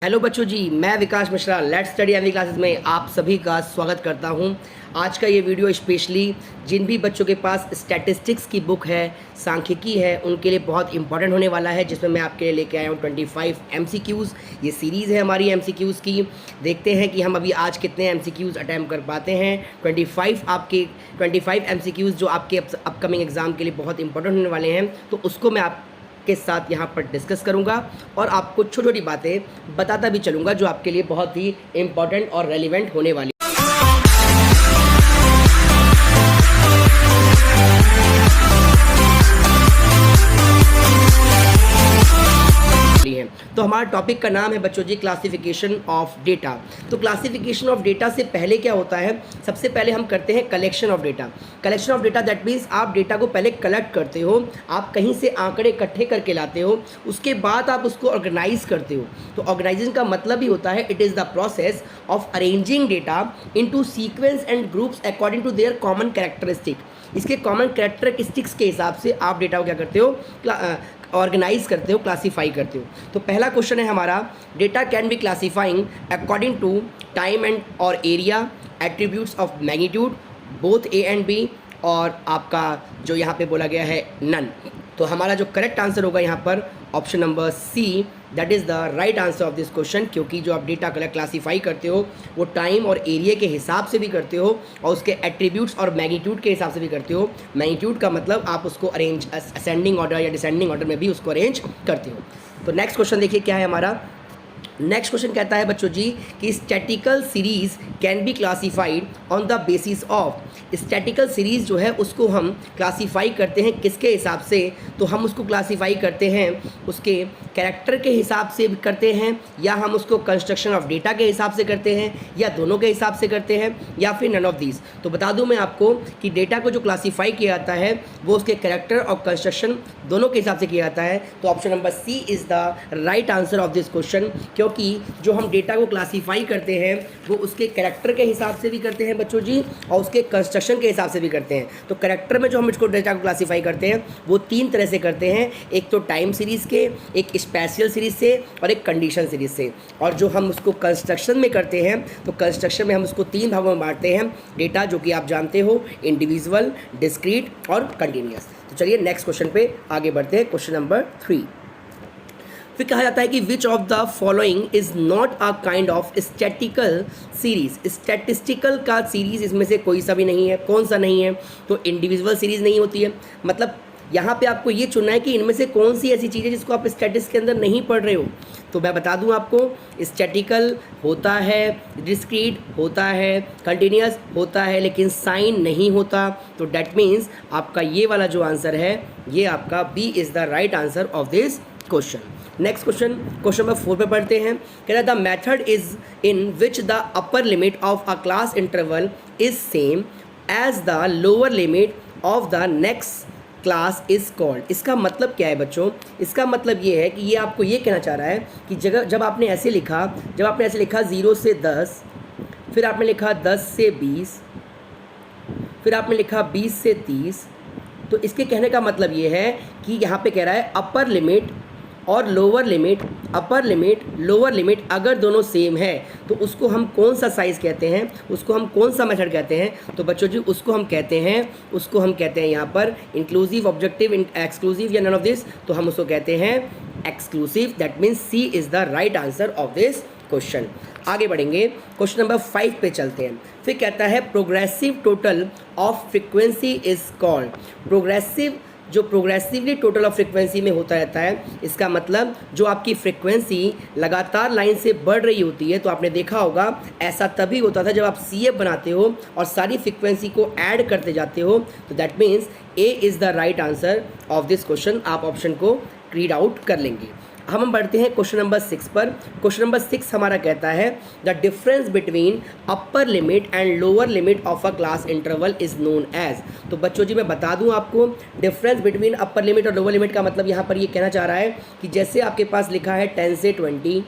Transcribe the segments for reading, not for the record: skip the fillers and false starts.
Hello बच्चों जी, मैं Vikas Mishra let's study every classes में आप सभी का स्वागत करता हूं। आज का ये वीडियो स्पेशली जिन भी बच्चों के पास स्टैटिस्टिक्स की बुक है, सांख्यिकी है, उनके लिए बहुत इंपॉर्टेंट होने वाला है, जिसमें मैं आपके लिए लेके आया हूं 25 MCQs। ये सीरीज़ है हमारी MCQs की। देखते हैं कि हम अभी आज कितने MCQs अटैम्प्ट कर पाते हैं। 25 MCQs जो आपके अपकमिंग एग्ज़ाम के लिए बहुत इंपॉर्टेंट होने वाले हैं, तो उसको मैं आप के साथ यहाँ पर डिस्कस करूँगा और आपको छोटी छोटी बातें बताता भी चलूँगा जो आपके लिए बहुत ही इम्पॉर्टेंट और रेलिवेंट होने वाली है। तो हमारा टॉपिक का नाम है बच्चों जी क्लासिफिकेशन ऑफ डेटा। तो क्लासिफिकेशन ऑफ डेटा से पहले क्या होता है, सबसे पहले हम करते हैं collection of data. Collection of data that means आप डेटा को पहले कलेक्ट करते हो, आप कहीं से आंकड़े इकट्ठे करके लाते हो, उसके बाद आप उसको ऑर्गेनाइज करते हो। तो ऑर्गेनाइजेशन का मतलब ही होता है it is the process of arranging data into sequence and groups according to their common characteristic. इसके कॉमन कैरेक्टरिस्टिक्स के हिसाब से आप डेटा को क्या करते हो, ऑर्गेनाइज करते हो, क्लासीफाई करते हो। तो पहला क्वेश्चन है हमारा, data can be classifying according to time and और area, attributes of magnitude both A and B, और आपका जो यहाँ पे बोला गया है नन। तो हमारा जो करेक्ट आंसर होगा यहाँ पर option number C, that is the right answer of this question. क्योंकि जो आप डेटा क्लासीफाई करते हो वो टाइम और एरिया के हिसाब से भी करते हो और उसके एट्रीब्यूट्स और मैग्नीट्यूड के हिसाब से भी करते हो। मैग्नीट्यूड का मतलब आप उसको अरेंज असेंडिंग ऑर्डर या डिसेंडिंग ऑर्डर में भी उसको अरेंज करते हो। तो नेक्स्ट क्वेश्चन देखिए क्या है हमारा। नेक्स्ट क्वेश्चन कहता है बच्चों जी कि statistical series can be classified on the basis of. Statistical series जो है उसको हम क्लासीफाई करते हैं किसके हिसाब से, तो हम उसको क्लासीफाई करते हैं उसके कैरेक्टर के हिसाब से करते हैं, या हम उसको कंस्ट्रक्शन ऑफ डेटा के हिसाब से करते हैं, या दोनों के हिसाब से करते हैं, या फिर नन ऑफ दीज। तो बता दूं मैं आपको कि डेटा को जो क्लासीफाई किया जाता है वो उसके कैरेक्टर और कंस्ट्रक्शन दोनों के हिसाब से किया जाता है। तो option number C is the right answer of this question. क्योंकि जो हम डेटा को क्लासीफाई करते हैं वो उसके कैरेक्टर के हिसाब से भी करते हैं बच्चों जी, और उसके कंस्ट्रक्शन के हिसाब से भी करते हैं। तो कैरेक्टर में जो हम इसको डेटा को क्लासीफाई करते हैं वो तीन तरह से करते हैं, एक तो टाइम सीरीज़ के, एक स्पेशियल सीरीज़ से, और एक कंडीशन सीरीज़ से। और जो हम उसको कंस्ट्रक्शन में करते हैं तो कंस्ट्रक्शन में हम उसको तीन भागों में बांटते हैं, डेटा जो कि आप जानते हो, इंडिविजुअल, डिस्क्रीट और कंटिन्यूअस। तो चलिए नेक्स्ट क्वेश्चन पे आगे बढ़ते हैं। क्वेश्चन नंबर 3 फिर कहा जाता है कि which of the following is not a kind of statistical series. Statistical का सीरीज इसमें से कोई सा भी नहीं है। कौन सा नहीं है, तो इंडिविजुअल सीरीज नहीं होती है। मतलब यहाँ पे आपको ये चुनना है कि इनमें से कौन सी ऐसी चीज़ है जिसको आप स्टैटिस्टिक्स के अंदर नहीं पढ़ रहे हो। तो मैं बता दूं आपको, स्टैटिकल होता है, डिस्क्रीट होता है, कंटिन्यूअस होता है, लेकिन साइन नहीं होता। तो डैट मीन्स आपका ये वाला जो आंसर है ये आपका B is the right answer of this question. Next question, question number 4 पे पढ़ते हैं। कह रहा the method is in which the upper limit of a class interval is same as the lower limit of the next class is called. इसका मतलब क्या है बच्चों, इसका मतलब ये है कि ये आपको ये कहना चाह रहा है कि जब आपने ऐसे लिखा 0 से 10, फिर आपने लिखा 10 से 20, फिर आपने लिखा 20 से 30, तो इसके कहने का मतलब ये है कि यहाँ पे कह रहा है अपर लिमिट और lower limit, upper limit lower limit अगर दोनों सेम है तो उसको हम कौन सा साइज़ कहते हैं, उसको हम कौन सा मेथड कहते हैं। तो बच्चों जी उसको हम कहते हैं यहाँ पर इंक्लूसिव, ऑब्जेक्टिव, एक्सक्लूसिव या नन ऑफ दिस। तो हम उसको कहते हैं exclusive. That means C is the right answer of this question. आगे बढ़ेंगे, क्वेश्चन नंबर 5 पे चलते हैं। फिर कहता है progressive total of frequency is called. जो प्रोग्रेसिवली टोटल ऑफ फ्रिक्वेंसी में होता रहता है, इसका मतलब जो आपकी फ्रिक्वेंसी लगातार लाइन से बढ़ रही होती है। तो आपने देखा होगा ऐसा तभी होता था जब आप CF बनाते हो और सारी फ्रिक्वेंसी को ऐड करते जाते हो। तो that means A is the right answer of this question. आप ऑप्शन को रीड आउट कर लेंगे। हम बढ़ते हैं क्वेश्चन नंबर 6 पर। क्वेश्चन नंबर 6 हमारा कहता है the difference between upper limit and lower limit of a class interval is known as. तो बच्चों जी मैं बता दूं आपको, डिफरेंस बिटवीन अपर लिमिट और लोअर लिमिट का मतलब यहाँ पर ये कहना चाह रहा है कि जैसे आपके पास लिखा है 10 से 20,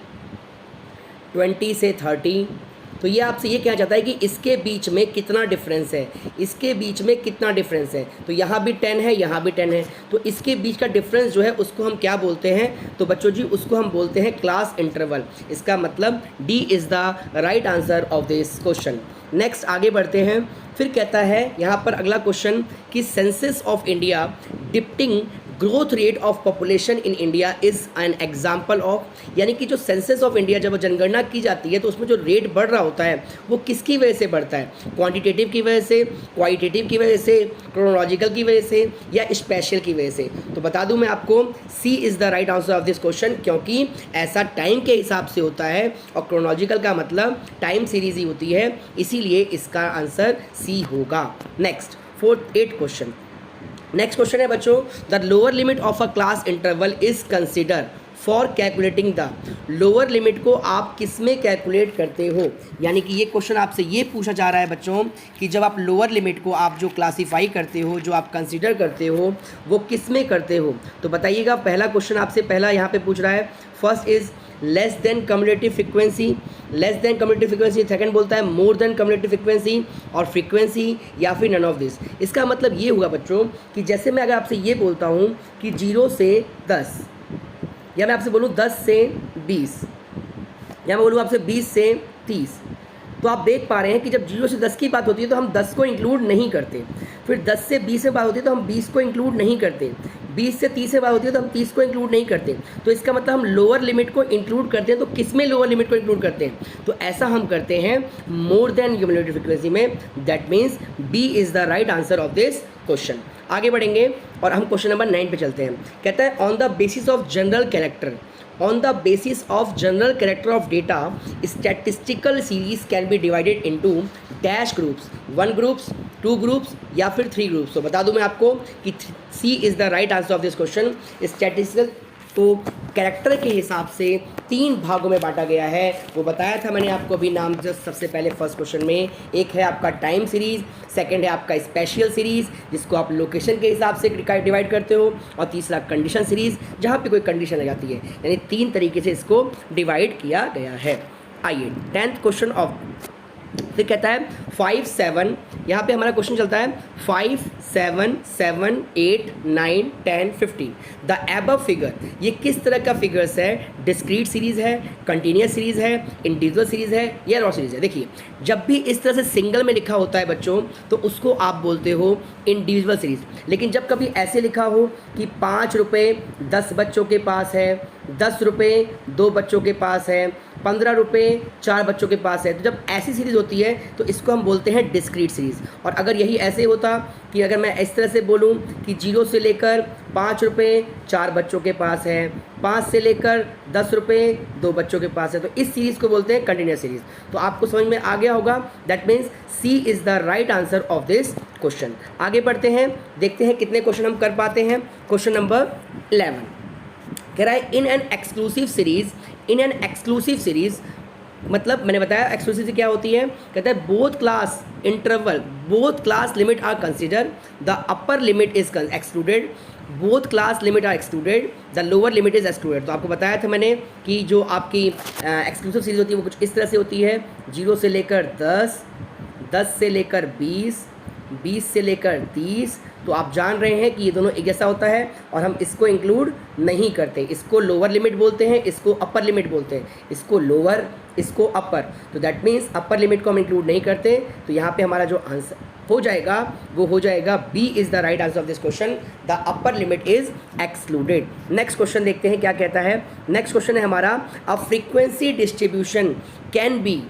20 से 30, तो ये आपसे ये कहना चाहता है कि इसके बीच में कितना डिफरेंस है, इसके बीच में कितना डिफरेंस है। तो यहाँ भी 10 है, यहाँ भी 10 है, तो इसके बीच का डिफरेंस जो है उसको हम क्या बोलते हैं, तो बच्चों जी उसको हम बोलते हैं क्लास इंटरवल। इसका मतलब D is the right answer of this question. Next आगे बढ़ते हैं। फिर कहता है यहाँ पर अगला क्वेश्चन कि census of India depicting growth rate of population in India is an example of, यानी कि जो सेंसस ऑफ इंडिया जब जनगणना की जाती है तो उसमें जो रेट बढ़ रहा होता है वो किसकी वजह से बढ़ता है, क्वांटिटेटिव की वजह से, क्वालिटेटिव की वजह से, क्रोनोलॉजिकल की वजह से या स्पेशल की वजह से। तो बता दूं मैं आपको C is the right answer of this question, क्योंकि ऐसा टाइम के हिसाब से होता है और क्रोनोलॉजिकल का मतलब टाइम सीरीज ही होती है, इसीलिए इसका आंसर सी होगा। Next 8th question. Next question है बच्चों, the lower limit of a class interval is consider for calculating the, lower limit को आप किस में कैलकुलेट करते हो, यानी कि ये क्वेश्चन आपसे ये पूछा जा रहा है बच्चों कि जब आप लोअर लिमिट को आप जो क्लासीफाई करते हो, जो आप कंसिडर करते हो, वो किस में करते हो। तो बताइएगा, पहला क्वेश्चन आपसे पहला यहाँ पे पूछ रहा है, first is less than cumulative frequency, less than cumulative frequency, second बोलता है मोर देन कम्युलेटिव फ्रिक्वेंसी और फ्रीक्वेंसी या फिर नन ऑफ दिस। इसका मतलब ये हुआ बच्चों कि जैसे मैं अगर आपसे ये बोलता हूँ कि 0 से 10, या मैं आपसे बोलूँ 10 से 20, या मैं बोलूँ आपसे 20 से 30, तो आप देख पा रहे हैं कि जब 0 से 10 की बात होती है तो हम 10 को इंक्लूड नहीं करते, फिर 10 से 20 में बात होती है तो हम 20 को इंक्लूड नहीं करते, 20 से 30 में बात होती है तो हम 30 को इंक्लूड नहीं करते। तो इसका मतलब हम लोअर लिमिट को इंक्लूड करते हैं, तो किस में लोअर लिमिट को इंक्लूड करते हैं, तो ऐसा हम करते हैं मोर देन क्यूमुलेटिव फ्रीक्वेंसी में। That means B is the right answer of this question. आगे बढ़ेंगे और हम क्वेश्चन नंबर 9 पे चलते हैं। कहता है on the basis of general character, on the basis of general character of data, statistical series can be divided into dash groups, 1 groups, 2 groups या फिर 3 groups। तो बता दूं मैं आपको कि C is the right answer of this question। statistical तो character के हिसाब से 3 भागों में बांटा गया है, वो बताया था मैंने आपको अभी नाम जस्ट सबसे पहले फर्स्ट क्वेश्चन में। एक है आपका टाइम सीरीज़, सेकंड है आपका स्पेशल सीरीज़ जिसको आप लोकेशन के हिसाब से डिवाइड करते हो, और तीसरा कंडीशन सीरीज़ जहाँ पे कोई कंडीशन आ जाती है। यानी 3 तरीके से इसको डिवाइड किया गया है। आइए 10th क्वेश्चन ऑफ, फिर कहता है 5 7, यहाँ पे हमारा क्वेश्चन चलता है 5 7 7 8 9 10 15 द एबव फिगर, ये किस तरह का फिगर्स है, डिस्क्रीट सीरीज़ है, कंटिन्यूस सीरीज़ है, इंडिविजुअल सीरीज़ है या रॉ सीरीज़ है। देखिए जब भी इस तरह से सिंगल में लिखा होता है बच्चों तो उसको आप बोलते हो इंडिविजुअल सीरीज़, लेकिन जब कभी ऐसे लिखा हो कि 5 रुपये 10 बच्चों के पास है, 10 रुपये 2 बच्चों के पास है, 15 रुपये 4 बच्चों के पास है, तो जब ऐसी सीरीज़ होती है तो इसको हम बोलते हैं डिस्क्रीट सीरीज़। और अगर यही ऐसे होता कि अगर मैं इस तरह से बोलूं कि 0 से लेकर 5 रुपये 4 बच्चों के पास है, 5 से लेकर 10 रुपये 2 बच्चों के पास है, तो इस सीरीज़ को बोलते हैं कंटिन्यूस सीरीज़। तो आपको समझ में आ गया होगा, that means C is the right answer of this question. आगे बढ़ते हैं, देखते हैं कितने क्वेश्चन हम कर पाते हैं। क्वेश्चन नंबर 11 कह रहा है in an exclusive series, in an exclusive series मतलब मैंने बताया एक्सक्लूसिव से क्या होती है, कहता है both class interval, both class limit are consider, the upper limit is excluded, both class limit are excluded, the lower limit is excluded. तो आपको बताया था मैंने कि जो आपकी एक्सक्लूसिव सीरीज होती है वो कुछ इस तरह से होती है, 0 से लेकर 10, 10 से लेकर 20, 20 से लेकर 30। तो आप जान रहे हैं कि ये दोनों एक जैसा होता है और हम इसको इंक्लूड नहीं करते, इसको लोअर लिमिट बोलते हैं, इसको अपर लिमिट बोलते हैं, इसको लोअर, इसको अपर। तो दैट मीन्स अपर लिमिट को हम इंक्लूड नहीं करते। तो यहाँ पे हमारा जो आंसर हो जाएगा वो हो जाएगा B is the right answer of this question, the upper limit is excluded. Next question देखते हैं क्या कहता है। नेक्स्ट क्वेश्चन है हमारा a frequency distribution can be,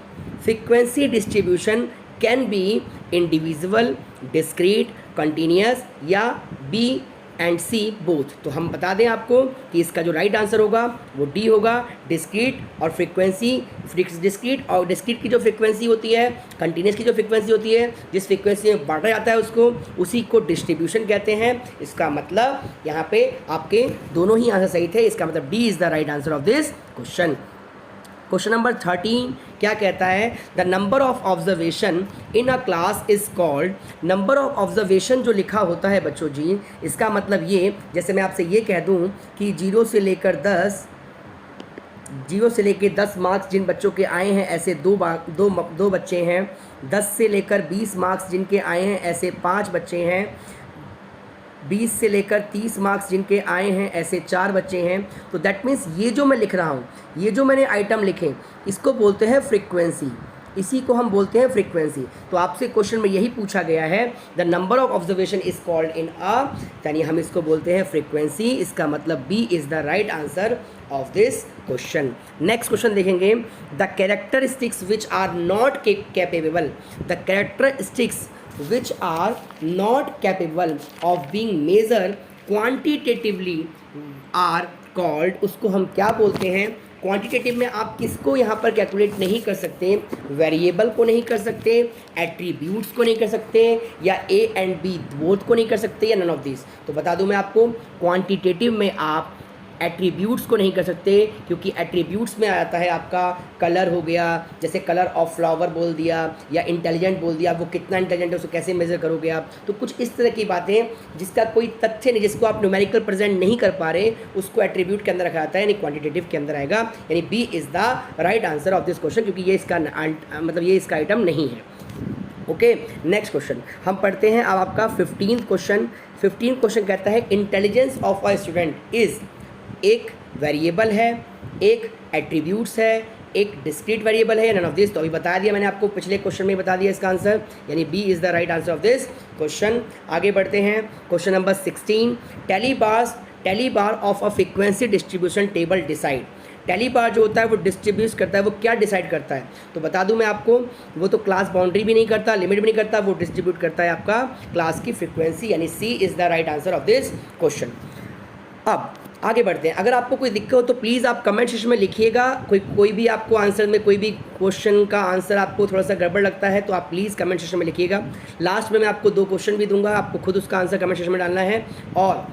frequency distribution can be individual, discrete, continuous या बी एंड सी बोथ। तो हम बता दें आपको कि इसका जो राइट आंसर होगा वो डी होगा, डिस्क्रीट और फ्रीक्वेंसी। डिस्क्रीट और डिस्क्रीट की जो फ्रीक्वेंसी होती है, कंटिन्यूस की जो फ्रीक्वेंसी होती है, जिस फ्रीक्वेंसी में बांटा जाता है उसको, उसी को डिस्ट्रीब्यूशन कहते हैं। इसका मतलब यहाँ पे आपके दोनों ही आंसर सही थे, इसका मतलब D is the right answer of this question. Question number 13 क्या कहता है, the number of observation in a class is called, number of observation जो लिखा होता है बच्चों जी, इसका मतलब ये, जैसे मैं आपसे ये कह दूं कि 0 से लेकर 10 0 से लेकर 10 मार्क्स जिन बच्चों के आए हैं ऐसे दो बच्चे हैं। 10 से लेकर 20 मार्क्स जिनके आए हैं ऐसे 5 बच्चे हैं। 20 से लेकर 30 मार्क्स जिनके आए हैं ऐसे 4 बच्चे हैं। तो दैट मीन्स ये जो मैं लिख रहा हूँ, ये जो मैंने आइटम लिखे, इसको बोलते हैं फ्रीक्वेंसी, इसी को हम बोलते हैं फ्रीक्वेंसी। तो आपसे क्वेश्चन में यही पूछा गया है, the number of observation is called in a, यानी हम इसको बोलते हैं फ्रीक्वेंसी। इसका मतलब B is the right answer of this question. Next question देखेंगे, the characteristics which are not capable, the characteristics which are not capable of being measured quantitatively are called, उसको हम क्या बोलते हैं? क्वांटिटेटिव में आप किसको यहाँ पर कैलकुलेट नहीं कर सकते? वेरिएबल को नहीं कर सकते, एट्रीब्यूट्स को नहीं कर सकते, या ए एंड बी बोथ को नहीं कर सकते, या नन ऑफ दिस। तो बता दूं मैं आपको, क्वांटिटेटिव में आप एट्रीब्यूट्स को नहीं कर सकते, क्योंकि एट्रीब्यूट्स में आता है आपका कलर हो गया, जैसे कलर ऑफ फ्लावर बोल दिया या इंटेलिजेंट बोल दिया, वो कितना इंटेलिजेंट है उसको कैसे मेजर करोगे आप। तो कुछ इस तरह की बातें जिसका कोई तथ्य नहीं, जिसको आप न्यूमेरिकल प्रेजेंट नहीं कर पा रहे, उसको एट्रीब्यूट के अंदर रखा जाता है, यानी क्वांटिटेटिव के अंदर आएगा। यानी B is the right answer of this question, क्योंकि ये इसका मतलब ये इसका आइटम नहीं है। ओके, नेक्स्ट क्वेश्चन हम पढ़ते हैं अब आपका 15th क्वेश्चन। 15th क्वेश्चन कहता है, intelligence of a student is, एक वेरिएबल है, एक एट्रीब्यूट्स है, एक डिस्क्रीट वेरिएबल है, नन ऑफ दिस। तो अभी बता दिया मैंने आपको, पिछले क्वेश्चन में बता दिया इसका आंसर, यानी B is the right answer of this question. आगे बढ़ते हैं, question number 16, tally bar of a frequency distribution table decide. Tally bar जो होता है वो डिस्ट्रीब्यूट करता है, वो क्या डिसाइड करता है? तो बता दूं मैं आपको, वो तो क्लास बाउंड्री भी नहीं करता, लिमिट भी नहीं करता, वो डिस्ट्रीब्यूट करता है आपका क्लास की फ्रीक्वेंसी, यानी C is the right answer of this question. अब आगे बढ़ते हैं। अगर आपको कोई दिक्कत हो तो प्लीज़ आप कमेंट सेक्शन में लिखिएगा। कोई भी आपको आंसर में कोई भी क्वेश्चन का आंसर आपको थोड़ा सा गड़बड़ लगता है तो आप प्लीज़ कमेंट सेक्शन में लिखिएगा। लास्ट में मैं आपको 2 क्वेश्चन भी दूंगा, आपको खुद उसका आंसर कमेंट सेक्शन में डालना है, और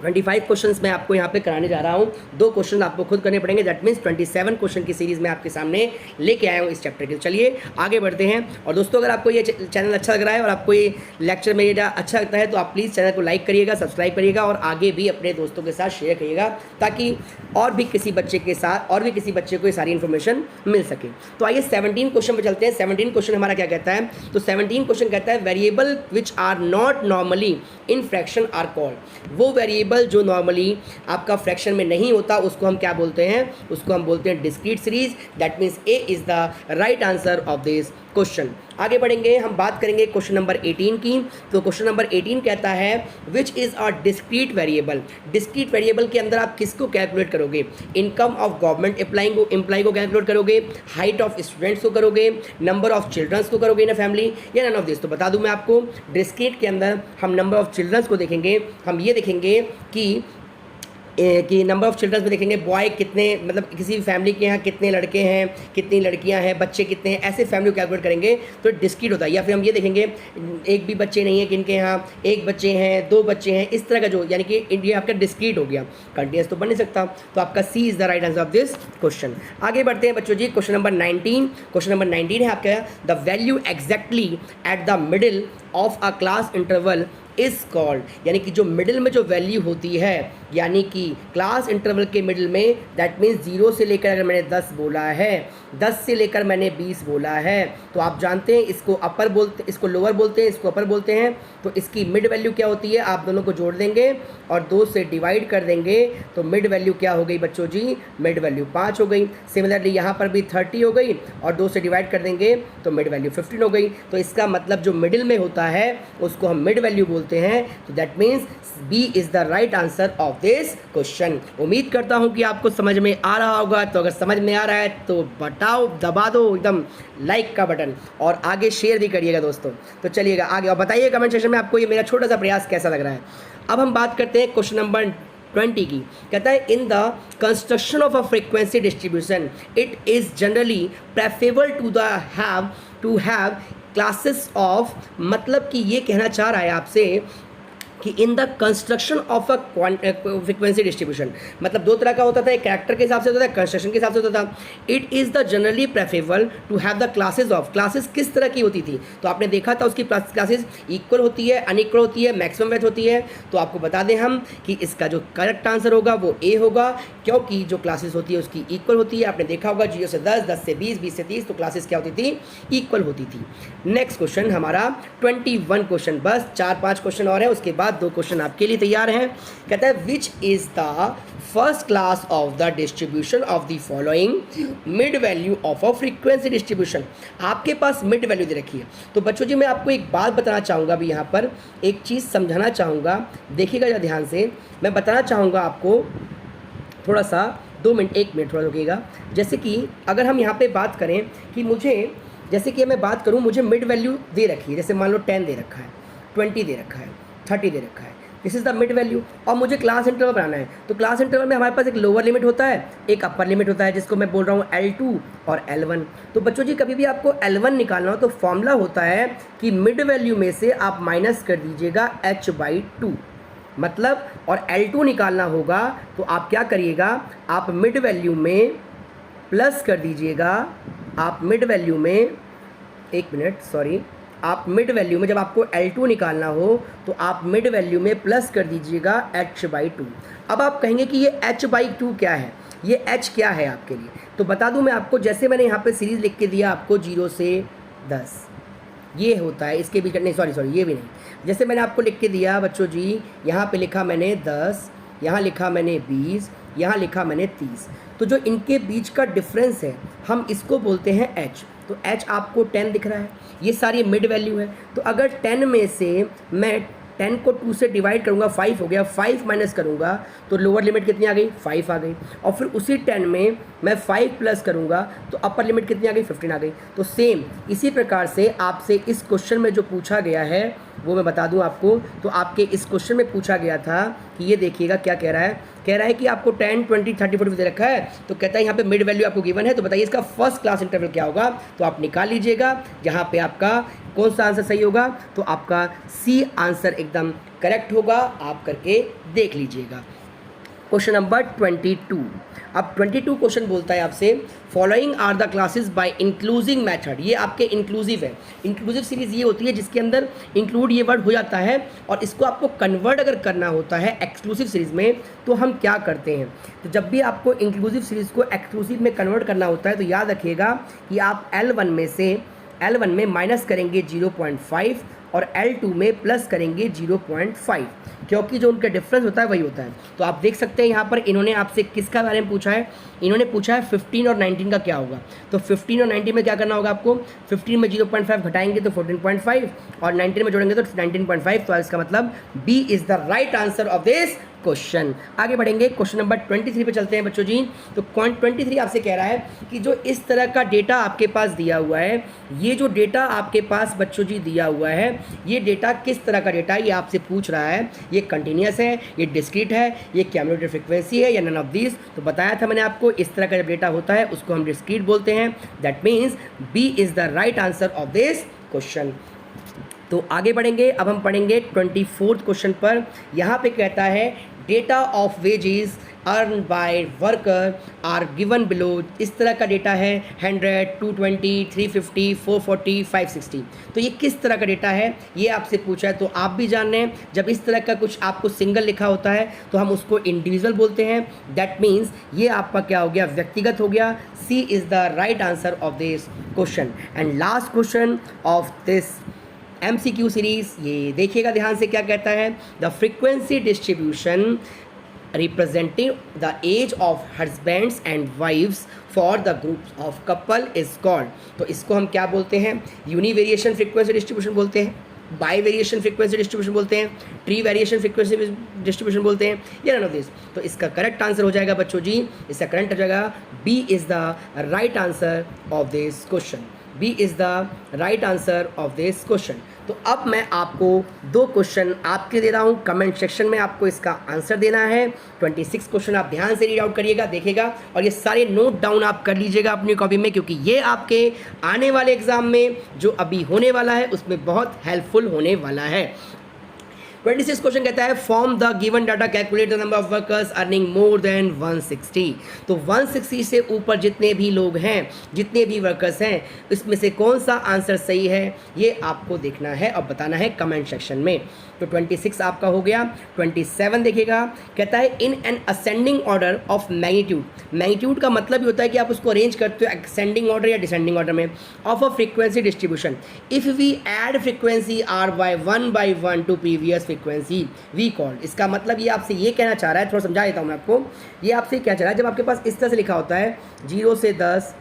25 क्वेश्चंस मैं आपको यहाँ पे कराने जा रहा हूँ। 2 क्वेश्चन आपको खुद करने पड़ेंगे, दैट मीन्स 27 क्वेश्चन की सीरीज़ में आपके सामने लेके आया हूँ इस चैप्टर के। चलिए आगे बढ़ते हैं। और दोस्तों, अगर आपको ये चैनल अच्छा लग रहा है और आपको ये लेक्चर मेरा अच्छा लगता है तो आप प्लीज़ चैनल को लाइक करिएगा, सब्सक्राइब करिएगा, और आगे भी अपने दोस्तों के साथ शेयर करिएगा, ताकि और भी किसी बच्चे को ये सारी इन्फॉर्मेशन मिल सके। तो आइए 17 क्वेश्चन पर चलते हैं। 17 क्वेश्चन हमारा क्या कहता है? तो 17 क्वेश्चन कहता है, variable which are not normally in fraction are called. वो वेरिएबल जो नॉर्मली आपका फ्रैक्शन में नहीं होता उसको हम क्या बोलते हैं? उसको हम बोलते हैं discrete series. That means A is the right answer of this question. आगे बढ़ेंगे, हम बात करेंगे क्वेश्चन नंबर 18 की। तो क्वेश्चन नंबर 18 कहता है, which is a discrete variable. Discrete variable के अंदर आप किसको कैलकुलेट करोगे? इनकम ऑफ गवर्नमेंट एम्प्लॉई को कैलकुलेट करोगे, हाइट ऑफ स्टूडेंट्स को करोगे, नंबर ऑफ चिल्ड्रंस को करोगे इन अ फैमिली, या नन ऑफ दिस। तो बता दूं मैं आपको, डिस्क्रीट के अंदर हम नंबर ऑफ चिल्ड्रंस को देखेंगे। हम ये देखेंगे कि नंबर ऑफ़ चिल्ड्रंस में देखेंगे बॉय कितने, मतलब किसी भी फैमिली के यहाँ कितने लड़के हैं, कितनी लड़कियाँ हैं, बच्चे कितने हैं, ऐसे फैमिली को कैलकुलेट करेंगे तो डिस्क्रीट होता है। या फिर हम ये देखेंगे एक भी बच्चे नहीं है, किनके यहाँ 1 बच्चे हैं, 2 बच्चे हैं, इस तरह का जो, यानी कि इंडिया आपका डिस्क्रीट हो गया, कंटिन्यूस तो बन नहीं सकता। तो आपका C is the right answer of this question. आगे बढ़ते हैं बच्चों जी, क्वेश्चन नंबर 19। क्वेश्चन नंबर 19 है आपका, the value exactly at the middle of a class interval is called. यानी कि जो मिडिल में जो वैल्यू होती है, यानी कि क्लास इंटरवल के मिडिल में, दैट मीन्स 0 से लेकर अगर मैंने 10 बोला है, 10 से लेकर मैंने 20 बोला है, तो आप जानते हैं इसको अपर बोलते, इसको लोअर बोलते हैं, इसको अपर बोलते हैं। तो इसकी मिड वैल्यू क्या होती है? आप दोनों को जोड़ देंगे और 2 से डिवाइड कर देंगे, तो मिड वैल्यू क्या हो गई बच्चों जी? मिड वैल्यू 5 हो गई। सिमिलरली यहाँ पर भी 30 हो गई, और 2 से डिवाइड कर देंगे तो मिड वैल्यू 15 हो गई। तो इसका मतलब जो मिडिल में होता है उसको हम मिड वैल्यू बोलते हैं। तो that means B is the right answer of this question. उम्मीद करता हूं कि आपको समझ में आ रहा होगा। तो अगर समझ में आ रहा है तो दबा दो एकदम लाइक का बटन, और आगे शेयर भी करिएगा दोस्तों। तो चलिएगा आगे, और बताइए कमेंट सेक्शन में आपको ये मेरा छोटा सा प्रयास कैसा लग रहा है। अब हम बात करते हैं क्वेश्चन नंबर 20 की। कहता है, in the construction of a frequency distribution it is generally preferable to have classes of. मतलब कि ये कहना चाह रहा है आपसे कि in the construction of a frequency distribution, मतलब दो तरह का होता था, एक कैरेक्टर के हिसाब से होता था, कंस्ट्रक्शन के हिसाब से होता था। It is the generally preferable to have the classes of, classes किस तरह की होती थी, तो आपने देखा था उसकी क्लासेस इक्वल होती है, अनइक्वल होती है, मैक्सिमम वेथ होती है। तो आपको बता दें हम कि इसका जो करेक्ट आंसर होगा वो ए होगा, क्योंकि जो क्लासेस होती है उसकी इक्वल होती है। आपने देखा होगा 0 से 10, 10 से 20, 20 से 30, तो क्लासेस क्या होती थी, इक्वल होती थी। नेक्स्ट क्वेश्चन हमारा 21 क्वेश्चन, बस 4-5 क्वेश्चन और है, उसके बाद 2 क्वेश्चन आपके लिए तैयार हैं। कहता है which is the first class of the distribution of the following mid value of a frequency distribution. आपके पास मिड वैल्यू दे रखी है। तो बच्चों जी मैं आपको एक बात बताना चाहूँगा, अभी यहाँ पर एक चीज़ समझाना चाहूँगा, देखिएगा जरा ध्यान से। मैं बताना चाहूँगा आपको थोड़ा सा, 2 मिनट 1 मिनट थोड़ा रुकिएगा। जैसे कि अगर हम यहाँ पे बात करें कि मुझे, जैसे कि मैं बात करूँ, मुझे मिड वैल्यू दे रखी है, जैसे मान लो 10 दे रखा है, 20 दे रखा है, 30 दे रखा है, this is the mid value, और मुझे क्लास इंटरवल बनाना है। तो क्लास इंटरवल में हमारे पास एक लोअर लिमिट होता है, एक अपर लिमिट होता है, जिसको मैं बोल रहा हूँ L2 और L1। तो बच्चों जी कभी भी आपको L1 निकालना हो तो फॉर्मूला होता है कि मिड वैल्यू में से आप माइनस कर दीजिएगा h/2, मतलब, और L2 निकालना होगा तो आप क्या करिएगा, आप मिड वैल्यू में प्लस कर दीजिएगा, आप मिड वैल्यू में, 1 मिनट सॉरी, आप मिड वैल्यू में जब आपको L2 निकालना हो तो आप मिड वैल्यू में प्लस कर दीजिएगा h/2। अब आप कहेंगे कि ये h/2 क्या है, ये h क्या है आपके लिए, तो बता दूं मैं आपको, जैसे मैंने यहाँ पे सीरीज़ लिख के दिया आपको 0 से 10, ये होता है इसके बीच, नहीं सॉरी ये भी नहीं, जैसे मैंने आपको लिख के दिया बच्चों जी, यहाँ पे लिखा मैंने 10, यहाँ लिखा मैंने 20, यहाँ लिखा मैंने 30, तो जो इनके बीच का डिफरेंस है हम इसको बोलते हैं h। तो h आपको 10 दिख रहा है, ये सारी मिड वैल्यू है। तो अगर 10 में से मैं 10 को 2 से डिवाइड करूँगा, 5 हो गया, 5 माइनस करूँगा तो लोअर लिमिट कितनी आ गई, 5 आ गई, और फिर उसी 10 में मैं 5 प्लस करूँगा तो अपर लिमिट कितनी आ गई, 15 आ गई। तो सेम इसी प्रकार से आपसे इस क्वेश्चन में जो पूछा गया है वो मैं बता दूं आपको। तो आपके इस क्वेश्चन में पूछा गया था कि ये देखिएगा क्या कह रहा है, कह रहा है कि आपको 10, 20, 30, 40 दे रखा है, तो कहता है यहाँ पे मिड वैल्यू आपको गिवन है, तो बताइए इसका फर्स्ट क्लास इंटरवल क्या होगा। तो आप निकाल लीजिएगा, जहाँ पे आपका कौन सा आंसर सही होगा, तो आपका सी आंसर एकदम करेक्ट होगा, आप करके देख लीजिएगा। Question number 22। अब 22 क्वेश्चन बोलता है आपसे following are the classes by inclusive method. ये आपके इंक्लूसिव है। इंक्लूसिव सीरीज ये होती है जिसके अंदर इंक्लूड ये वर्ड हो जाता है, और इसको आपको कन्वर्ट अगर करना होता है एक्सक्लूसिव सीरीज में तो हम क्या करते हैं, तो जब भी आपको इंक्लूसिव सीरीज को एक्सक्लूसिव में कन्वर्ट करना होता है तो याद रखिएगा कि आप L1 में माइनस करेंगे 0.5 और L2 में प्लस करेंगे 0.5, क्योंकि जो उनका डिफरेंस होता है वही होता है। तो आप देख सकते हैं यहाँ पर इन्होंने आपसे किसका बारे में पूछा है, इन्होंने पूछा है 15 और 19 का क्या होगा। तो 15 और 19 में क्या करना होगा आपको, 15 में 0.5 घटाएंगे तो 14.5 और 19 में जोड़ेंगे तो 19.5। तो इसका मतलब B is the right answer of this question. आगे बढ़ेंगे, क्वेश्चन नंबर 23 पे चलते हैं बच्चों जी। तो 23 आपसे कह रहा है कि जो इस तरह का डेटा आपके पास दिया हुआ है, ये जो डेटा आपके पास बच्चों जी दिया हुआ है, ये डेटा किस तरह का डेटा है, ये आपसे पूछ रहा है। ये कंटिन्यूस है, ये डिस्क्रीट है, ये क्यूमुलेटिव फ्रीक्वेंसी है या नन ऑफ दिस। तो बताया था मैंने आपको, इस तरह का जब डेटा होता है उसको हम डिस्क्रीट बोलते हैं। That means B is the right answer of this question. तो आगे बढ़ेंगे, अब हम पढ़ेंगे 24 क्वेश्चन पर। यहाँ पे कहता है data of wages earn by worker are given below. इस तरह का डेटा है 100, 220, 350, 440, 560। तो ये किस तरह का डेटा है ये आपसे पूछा है। तो आप भी जान रहे हैं जब इस तरह का कुछ आपको सिंगल लिखा होता है तो हम उसको इंडिविजुअल बोलते हैं। दैट मीन्स ये आपका क्या हो गया, व्यक्तिगत हो गया। C is the right answer of this question. And last question of this MCQ series, ये देखिएगा ध्यान से क्या कहता है। The frequency distribution representing the age of husbands and wives for the group of couple is called। तो इसको हम क्या बोलते हैं, यूनिवेरिएशन फ्रीक्वेंसी डिस्ट्रीब्यूशन बोलते हैं, बाई वेरिएशन फ्रीक्वेंसी डिस्ट्रीब्यूशन बोलते हैं, ट्री वेरिएशन फ्रीक्वेंसी डिस्ट्रीब्यूशन बोलते हैं, या नन ऑफ दिस। तो इसका करेक्ट आंसर हो जाएगा बच्चों जी, इसका करेक्ट हो जाएगा B is the right answer of this question. B is the right answer of this question. तो अब मैं आपको 2 क्वेश्चन आपके दे रहा हूँ, कमेंट सेक्शन में आपको इसका आंसर देना है। 26 क्वेश्चन आप ध्यान से रीड आउट करिएगा, देखिएगा, और ये सारे नोट डाउन आप कर लीजिएगा अपनी कॉपी में, क्योंकि ये आपके आने वाले एग्जाम में जो अभी होने वाला है उसमें बहुत हेल्पफुल होने वाला है। 26 क्वेश्चन कहता है form the given data calculate the number of workers earning more than 160। तो 160 से ऊपर जितने भी लोग हैं, जितने भी वर्कर्स हैं, इसमें से कौन सा आंसर सही है ये आपको देखना है और बताना है कमेंट सेक्शन में। तो 26 आपका हो गया। 27 देखिएगा, कहता है in an ascending order of magnitude. Magnitude का मतलब ये होता है कि आप उसको अरेंज करते हो असेंडिंग ऑर्डर या डिसेंडिंग ऑर्डर में, of a frequency distribution if we add frequency are by 1 to previous frequency we called. इसका मतलब ये आपसे ये कहना चाह रहा है, थोड़ा समझा देता हूँ मैं आपको। ये आपसे क्या चाह रहा है, जब आपके पास इस तरह से लिखा होता है 0 से 10,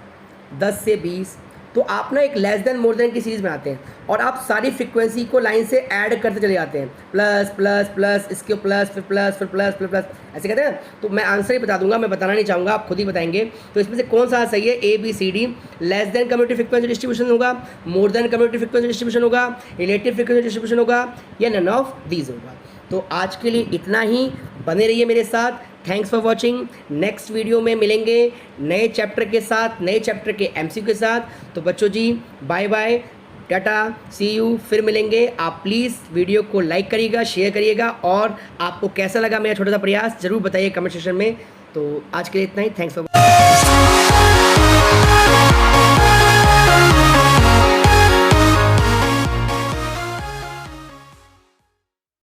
10 से 20, तो आप ना एक लेस देन मोर देन की सीरीज़ बनाते हैं और आप सारी फ्रीक्वेंसी को लाइन से ऐड करते चले जाते हैं, प्लस प्लस प्लस, इसके प्लस फिर प्लस फिर प्लस फिर प्लस, ऐसे कहते हैं। तो मैं आंसर ही बता दूंगा, मैं बताना नहीं चाहूँगा, आप खुद ही बताएंगे। तो इसमें से कौन सा सही है, A B C D. Less than cumulative frequency distribution होगा, more than cumulative frequency distribution होगा, रिलेटिव फ्रीक्वेंसी डिस्ट्रीब्यूशन होगा, या नन ऑफ दीज होगा। तो आज के लिए इतना ही, बने रहिए मेरे साथ। Thanks for watching. Next video में मिलेंगे नए चैप्टर के साथ, नए चैप्टर के एमसीक्यू के साथ। तो बच्चों जी bye bye, tata, see you, फिर मिलेंगे। आप प्लीज़ वीडियो को लाइक करिएगा, शेयर करिएगा, और आपको कैसा लगा मेरा छोटा सा प्रयास ज़रूर बताइए कमेंट सेक्शन में। तो आज के लिए इतना ही, थैंक्स फॉर